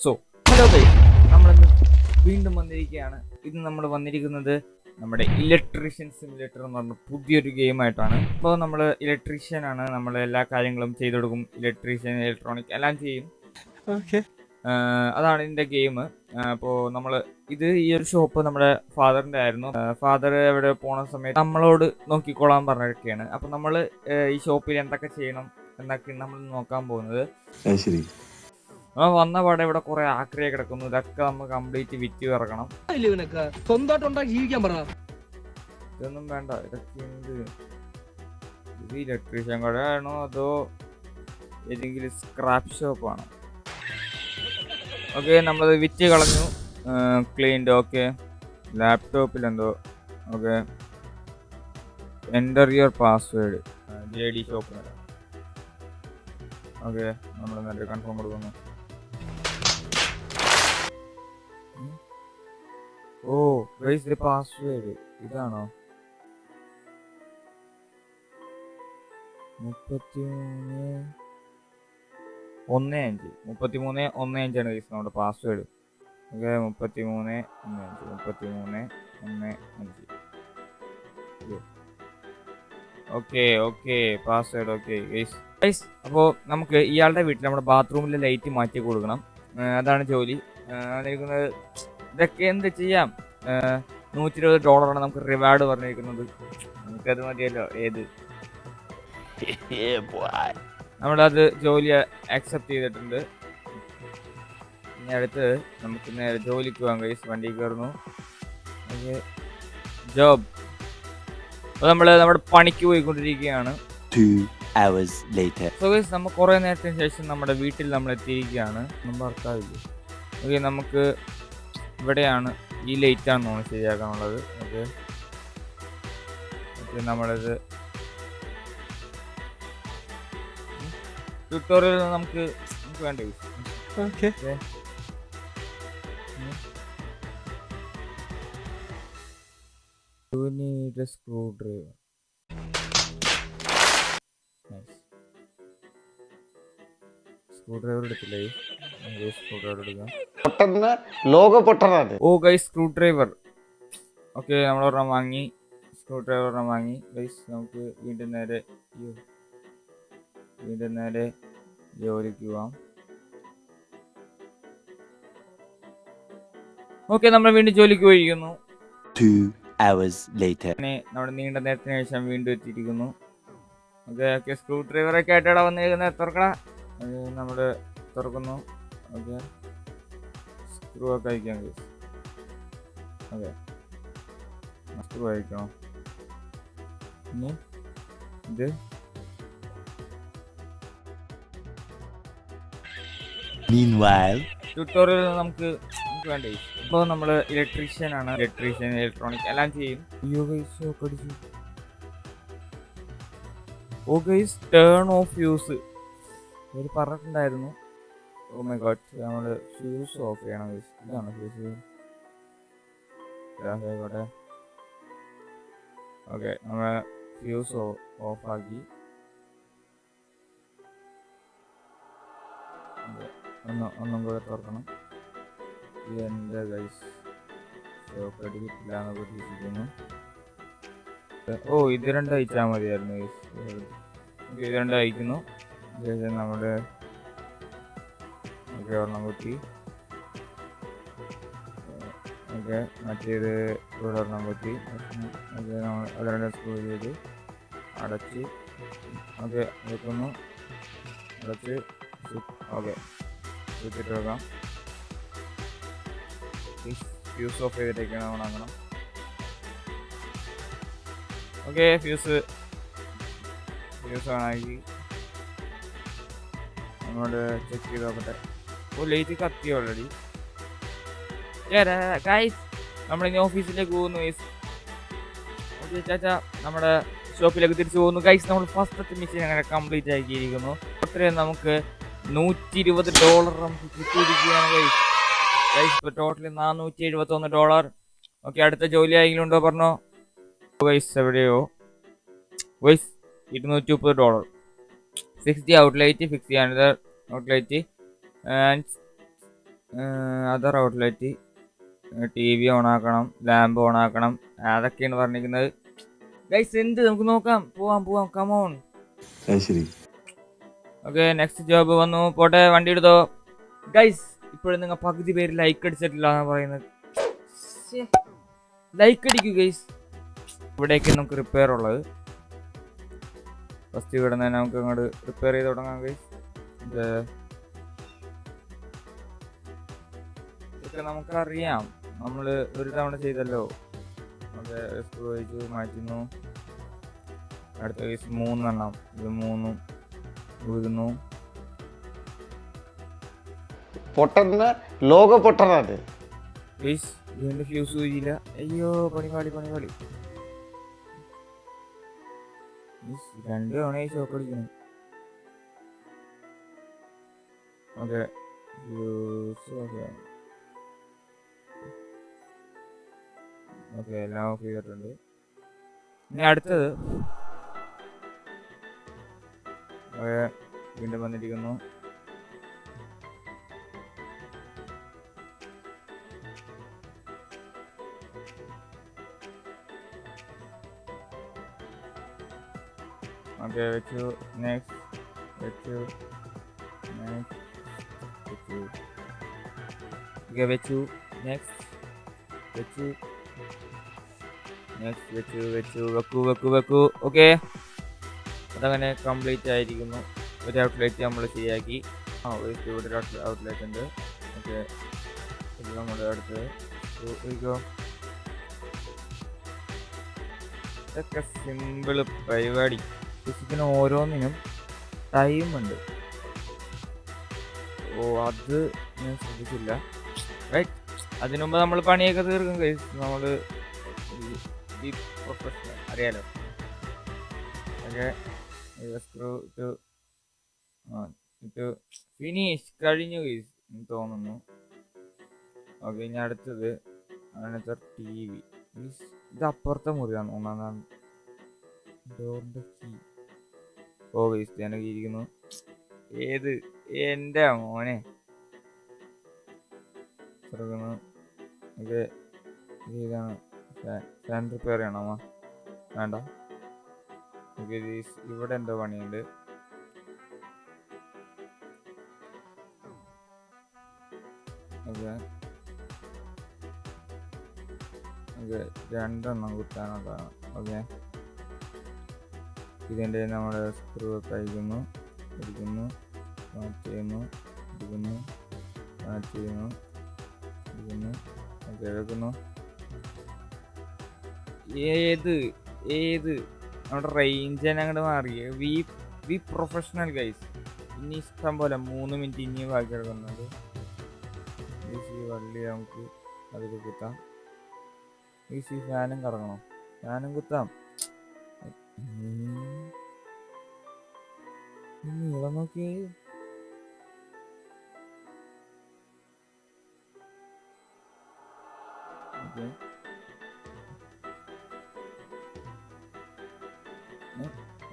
So hello guys, നമ്മളിന്ന് വീണ്ടും വന്നിരിക്കുകയാണ്. ഇന്ന് നമ്മൾ വന്നിരിക്കുന്നത് നമ്മുടെ ഇലക്ട്രീഷ്യൻ സിമുലേറ്റർ എന്ന് പറഞ്ഞ പുതിയൊരു ഗെയിമായിട്ടാണ്. ഇപ്പോൾ നമ്മൾ ഇലക്ട്രീഷ്യനാണ്, നമ്മൾ എല്ലാ കാര്യങ്ങളും ചെയ്തു കൊടുക്കും. ഇലക്ട്രീഷ്യൻ, ഇലക്ട്രോണിക് എല്ലാം ചെയ്യും. ഓക്കെ, അതാണ് ഇതിൻ്റെ ഗെയിം. അപ്പോൾ നമ്മൾ ഈ ഒരു ഷോപ്പ് നമ്മുടെ ഫാദറിൻ്റെ ആയിരുന്നു. ഫാദർ എവിടെ പോണ സമയത്ത് നമ്മളോട് നോക്കിക്കോളാൻ പറഞ്ഞിരിക്കുകയാണ്. അപ്പോൾ നമ്മൾ ഈ ഷോപ്പിൽ എന്തൊക്കെ ചെയ്യണം എന്നൊക്കെ നമ്മൾ നോക്കാൻ പോകുന്നത്. ശരി. വന്ന പാടെ ഇവിടെ കുറെ ആക്രിയ കിടക്കുന്നു. ഇതൊക്കെ നമ്മൾ കംപ്ലീറ്റ് വിറ്റ് ഇറക്കണം. സ്വന്തമായിട്ട് ജീവിക്കാൻ പറ. ഇതൊന്നും വേണ്ട, ഇതൊക്കെ എന്ത് ഇത് ഇലക്ട്രീഷ്യൻ കടയാണോ അതോ ഏതെങ്കിലും സ്ക്രാപ്പ് ഷോപ്പാണോ? ഓക്കെ, നമ്മളത് വിറ്റ് കളഞ്ഞു. ക്ലീൻഡ്. ഓക്കെ, ലാപ്ടോപ്പിൽ എന്തോ. Okay, enter your password JD shop. Okay, നമ്മൾ എന്നിട്ട് കൺഫേം കൊടുക്കുന്നു. ഓ ഗൈസ്, ദി പാസ്വേഡ് ഇതാണോ? 3315 ആണ് ഗൈസ് നമ്മുടെ password. Okay, 3315. Okay password. Okay guys, അപ്പോൾ നമുക്ക് ഇയാളുടെ വീട്ടിൽ നമ്മുടെ ബാത്റൂമിലെ ലൈറ്റ് മാറ്റി കൊടുക്കണം. അതാണ് ജോലി. പറഞ്ഞിരിക്കുന്നത് ഇതൊക്കെ എന്ത് ചെയ്യാം. $120 നമുക്ക് റിവാർഡ് പറഞ്ഞിരിക്കുന്നത്. നമുക്കത് മതിയല്ലോ. ഏത് നമ്മളത് ജോലി അക്സെപ്റ്റ് ചെയ്തിട്ടുണ്ട്. ഇനി അടുത്ത് നമുക്ക് നേരെ ജോലിക്ക് പോകാം ഗൈസ്. വണ്ടി കയറുന്നു. Okay, job. അപ്പോൾ നമ്മൾ നമ്മുടെ പണിക്ക് പോയിക്കൊണ്ടിരിക്കുകയാണ്. സോ ഗൈസ്, നമ്മൾ കുറേ നേരത്തിന് ശേഷം നമ്മുടെ വീട്ടിൽ നമ്മൾ എത്തിയിരിക്കുകയാണ്. ഭർത്താവില്ലേ? ഓക്കെ, നമുക്ക് ഇവിടെയാണ് ഈ ലൈറ്റാണ് നമ്മൾ ശരിയാക്കാനുള്ളത്. ഓക്കെ, നമ്മളിത് ട്യൂട്ടോറിയൽ നമുക്ക് വേണ്ട. Okay, screw driver. Screw driver എടുത്തില്ലേ? സ്ക്രൂ ഡ്രൈവർ എടുക്കാം. ഓ ഗൈസ്, സ്ക്രൂ ഡ്രൈവർ. ഓക്കെ, നമ്മളൊരെണ്ണം വാങ്ങി. സ്ക്രൂ ഡ്രൈവർ ഒരെണ്ണം വാങ്ങി ഗൈസ്. നമുക്ക് വീണ്ടും നേരെ ജോലിക്ക് പോവാം. ഓക്കെ, നമ്മൾ വീണ്ടും ജോലിക്ക് പോയിരിക്കുന്നു. നമ്മുടെ നീണ്ട നേരത്തിന് ശേഷം വീണ്ടും എത്തിയിരിക്കുന്നു. ഓക്കെ, സ്ക്രൂ ഡ്രൈവറൊക്കെ ആയിട്ടാണ് വന്നിരിക്കുന്നത്. തുറക്കട. നമ്മൾ തുറക്കുന്നു. ഓക്കെ, സ്ക്രൂ ഒക്കെ അയക്കാം ഗൈസ്. ഓക്കെ, സ്ക്രൂ അയക്കണം. ഇനി ഇത് ട്യൂട്ടോറിയൽ നമുക്ക് വേണ്ട. ഇപ്പോൾ നമ്മൾ ഇലക്ട്രീഷ്യനാണ്. ഇലക്ട്രീഷ്യൻ, ഇലക്ട്രോണിക് എല്ലാം ചെയ്യും. ഓ ഗൈസ്, ടേൺ ഓഫ് ഫ്യൂസ് ഇവർ പറഞ്ഞിട്ടുണ്ടായിരുന്നു. ഓ മൈ ഗോഡ്, നമ്മൾ ഫ്യൂസ് ഓഫ് ചെയ്യണം ഗൈസ്. ഇതാണ് ഫ്യൂസ്. ആയിക്കോട്ടെ. ഓക്കെ, നമ്മൾ ഫ്യൂസ് ഓഫാക്കി. ഒന്നും കൂടെ തുറക്കണം. എൻ്റെ ഗൈസ് ഷോക്ക് അടിക്കില്ല എന്ന് പ്രതീക്ഷിക്കുന്നു. ഓ, ഇത് രണ്ട് അയച്ചാൽ മതിയായിരുന്നു ഗൈസ്. ഇത് രണ്ട് അയക്കുന്നു. നമ്മുടെ ഓക്കെ, ഒരെണ്ണം കുത്തി. ഓക്കെ, മറ്റേത് ഇവിടെ ഒരെണ്ണം കുത്തി. ഓക്കെ, നമ്മൾ അത് രണ്ട് സ്ക്രൂ ചെയ്ത് അടച്ച്. ഓക്കെ, വെക്കുന്നു. അടച്ച്. ഓക്കെ, വെച്ചിട്ട് വെക്കാം. ഫ്യൂസ് ഓഫ് ചെയ്തിട്ടേക്കാണ് ഉണങ്ങണം. ഓക്കെ, ഫ്യൂസ് ഓണാക്കി. അങ്ങോട്ട് ചെക്ക് ചെയ്ത് നോക്കട്ടെ. ഓ, ലൈറ്റ് കത്തി ഓൾറെഡി. ഗൈസ്, നമ്മളിനി ഓഫീസിലേക്ക് പോകുന്നു ഗൈസ്. ഓക്കെ ചാച്ചാ, നമ്മുടെ ഷോപ്പിലേക്ക് തിരിച്ചു പോകുന്നു ഗൈസ്. നമ്മൾ ഫസ്റ്റത്തെ മിഷൻ അങ്ങനെ കംപ്ലീറ്റ് ആക്കിയിരിക്കുന്നു. അത്രയും നമുക്ക് $120 നമുക്ക് കിട്ടിയിരിക്കുകയാണ് ഗൈസ്. ഇപ്പോൾ ടോട്ടലി $471. ഓക്കെ, അടുത്ത ജോലി ആയെങ്കിലും ഉണ്ടോ പറഞ്ഞോ ഗൈസ്? എവിടെയോ guys, $230. 60 outlet, 60 another outlet, and other outlet, T V on ആക്കണം, ലാമ്പ് ഓൺ ആക്കണം, അതൊക്കെയാണ് പറഞ്ഞിരിക്കുന്നത്. ഗൈസ് എന്ത് നമുക്ക് നോക്കാം, പോവാം കമോൺ. അത് ശരി. ഓക്കെ നെക്സ്റ്റ് ജോബ് വന്നു, പോട്ടെ വണ്ടി എടുത്തോ. ഗൈസ് ഇപ്പോഴും നിങ്ങൾ പകുതി പേര് ലൈക്ക് അടിച്ചിട്ടില്ല എന്നാണ് പറയുന്നത്. ലൈക്ക് അടിക്കൂ ഗൈസ്. ഇവിടേക്ക് നമുക്ക് റിപ്പയർ ഉള്ളത്. ഫസ്റ്റ് ഇവിടെ നിന്ന് നമുക്ക് അങ്ങോട്ട് റിപ്പയർ ചെയ്ത് തുടങ്ങാം ഗൈസ്. ഇതൊക്കെ നമുക്കറിയാം, നമ്മൾ ഒരു തവണ ചെയ്തല്ലോ. ഓക്കെ സ്ക്രൂ വെച്ച് മാറ്റുന്നു. അടുത്ത കേസ് 3 എണ്ണം, ഇത് 3 ഊരുന്നു. പൊട്ടന് ലോക പൊട്ടനാണ് ഗൈസ് ഇതിന്റെ ഫ്യൂസ് ഊരിയില്ല. അയ്യോ പണിപാളി. 2 തവണയായി ഷോക്ക് അടിക്കുന്നു. ഓക്കെ ഫ്യൂസ് ഓക്കെ എല്ലാം ഓഫ് ചെയ്തിട്ടുണ്ട്. ഇനി അടുത്തത് വീണ്ടും വന്നിരിക്കുന്നു. ഓക്കെ വെച്ചു. നെക്സ്റ്റ് വെച്ചു. ഓക്കെ വെച്ചു. നെക്സ്റ്റ് വെക്കൂ. ഓക്കെ അതങ്ങനെ കംപ്ലീറ്റ് ആയിരിക്കുന്നു. ഒരു ഔട്ട്ലെറ്റ് നമ്മൾ ശരിയാക്കി. ഇവിടെ ഒരു ഔട്ട്ലെറ്റ് ഉണ്ട്. ഓക്കെ ഇത് നമ്മുടെ അടുത്ത് ഇതൊക്കെ സിമ്പിൾ പരിപാടി. ഇതിന് ഓരോന്നിനും ടൈമുണ്ട്. അത് ഞാൻ ശ്രദ്ധിച്ചില്ല. റൈറ്റ്, അതിനു മുമ്പ് നമ്മൾ പണിയൊക്കെ തീർക്കും ഗൈസ്. നമ്മൾ പ്രൊഫഷണൽ അറിയാലോ. ഓക്കെ സ്ക്രൂ ടു ഫിനിഷ് കഴിഞ്ഞു ഗൈസ് തോന്നുന്നു. ഓക്കെ ഇനി അടുത്തത് TV. ഇത് അപ്പുറത്തെ മുറിയാണ് ഒന്നാം ഡോറിന്റെ കീ. ഗൈസ് ഞാനൊക്കെ ഇരിക്കുന്നു. ഏത് എൻ്റെ മോനെ ഓക്കെ ഇതാണ് ഫാൻ റിപ്പയർ ചെയ്യണോ? വേണ്ട. ഓക്കെ ഇവിടെ എന്തോ പണിയുണ്ട്. ഓക്കെ 2 എണ്ണം കുത്താനുള്ളതാണ്. ഓക്കെ ഇതിൻ്റെ നമ്മുടെ സ്ക്രൂ കഴിക്കുന്നു, എടുക്കുന്നു, മാറ്റുന്നു, എടുക്കുന്നു, മാറ്റുന്നു, എടുക്കുന്നു. ഓക്കെ വെക്കുന്നു. ഏത് നമ്മുടെ റേഞ്ച് തന്നെ അങ്ങോട്ട് മാറിയ വി പ്രൊഫഷണൽ ഗൈസ്. ഇനി ഇഷ്ടം പോലെ 3 മിനിറ്റ് ഇനിയും ബാക്കി കിടക്കുന്നുണ്ട്. വള്ളി നമുക്ക് അതിൽ കുത്താം. ഫാനും കറങ്ങണം, ഫാനും കുത്താം. നീളം നോക്കി.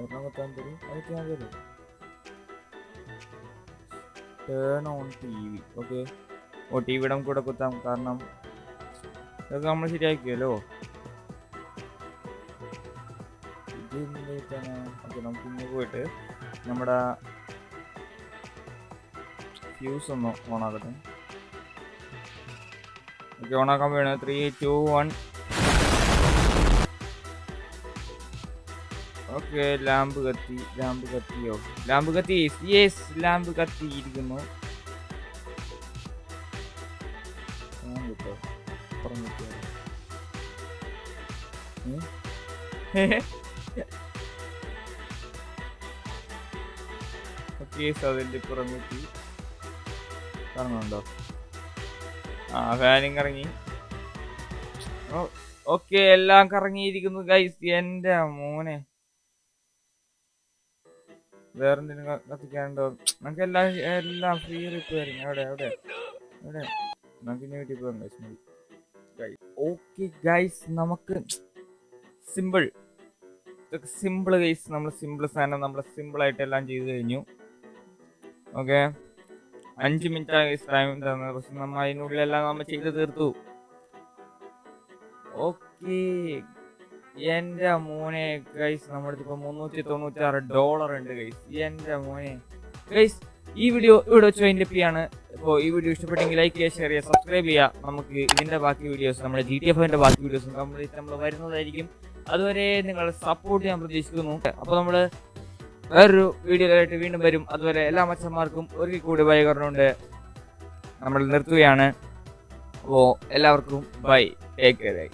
ഒരെണ്ണം കുത്താൻ തരും, അതൊക്കെ ഞാൻ തരും. Turn on TV. Okay TV ഇടം കൂടെ കുത്താം, കാരണം ഇതൊക്കെ നമ്മൾ ശരിയാക്കിയല്ലോ. ഓക്കെ നമുക്ക് ഇന്ന് പോയിട്ട് നമ്മുടെ ഫ്യൂസ് ഒന്ന് ഓണാക്കട്ടെ. ഓക്കെ ഓണാക്കാൻ വേണം. 3, 2, 1. ഓക്കെ ലാമ്പ് കത്തിയോ? ലാമ്പ് കത്തി. യെസ് ലാമ്പ് കത്തിയിരിക്കുന്നു. അതിന്റെ പുറമേക്ക് കറങ്ങുന്നുണ്ടോ? ഫാനും കറങ്ങി. ഓക്കെ എല്ലാം കറങ്ങിയിരിക്കുന്നു ഗൈസ്. എൻ്റെ മോനെ വേറെന്തെങ്കിലും കത്തിക്കാനുണ്ടോ? നമുക്ക് എല്ലാം ഫ്രീ റിപ്പയറിങ്. എവിടെ നമുക്ക് ഇനി വീട്ടിൽ പോകാം ഗൈസ്. ഓക്കെ ഗൈസ് നമുക്ക് സിമ്പിൾ ഗൈസ്. നമ്മൾ സിമ്പിൾ സാധനം നമ്മൾ സിമ്പിളായിട്ട് എല്ലാം ചെയ്ത് കഴിഞ്ഞു. ഓക്കെ 5 മിനിറ്റ് ടൈം തന്നത്, പക്ഷെ നമ്മൾ അതിനുള്ളിലെല്ലാം നമ്മൾ ചെയ്ത് തീർത്തു. ഓക്കെ എന്റെ മോനെ ഗൈസ്, നമ്മുടെ ഇപ്പൊ $396 ഉണ്ട് ഗൈസ്. എന്റെ മോനെ ഗൈസ്, ഈ വീഡിയോ ഇവിടെ വെച്ച് അതിൻ്റെ ആണ്. അപ്പോൾ ഈ വീഡിയോ ഇഷ്ടപ്പെട്ടെങ്കിൽ ലൈക്ക് ചെയ്യുക, ഷെയർ ചെയ്യുക, സബ്സ്ക്രൈബ് ചെയ്യുക. നമുക്ക് ഇതിന്റെ ബാക്കി വീഡിയോസ്, നമ്മുടെ GTA 5 ബാക്കി വീഡിയോസും കംപ്ലീറ്റ് നമ്മൾ വരുന്നതായിരിക്കും. അതുവരെ നിങ്ങൾ സപ്പോർട്ട് ചെയ്യാൻ പ്രതീക്ഷിക്കുന്നു. അപ്പോൾ നമ്മൾ വേറൊരു വീഡിയോയിലായിട്ട് വീണ്ടും വരും. അതുവരെ എല്ലാ മച്ചന്മാർക്കും ഒരിക്കൽ കൂടി ബൈ പറഞ്ഞുകൊണ്ട് നമ്മൾ നിർത്തുകയാണ്. അപ്പോൾ എല്ലാവർക്കും ബൈ, ടേക്ക് കെയർ.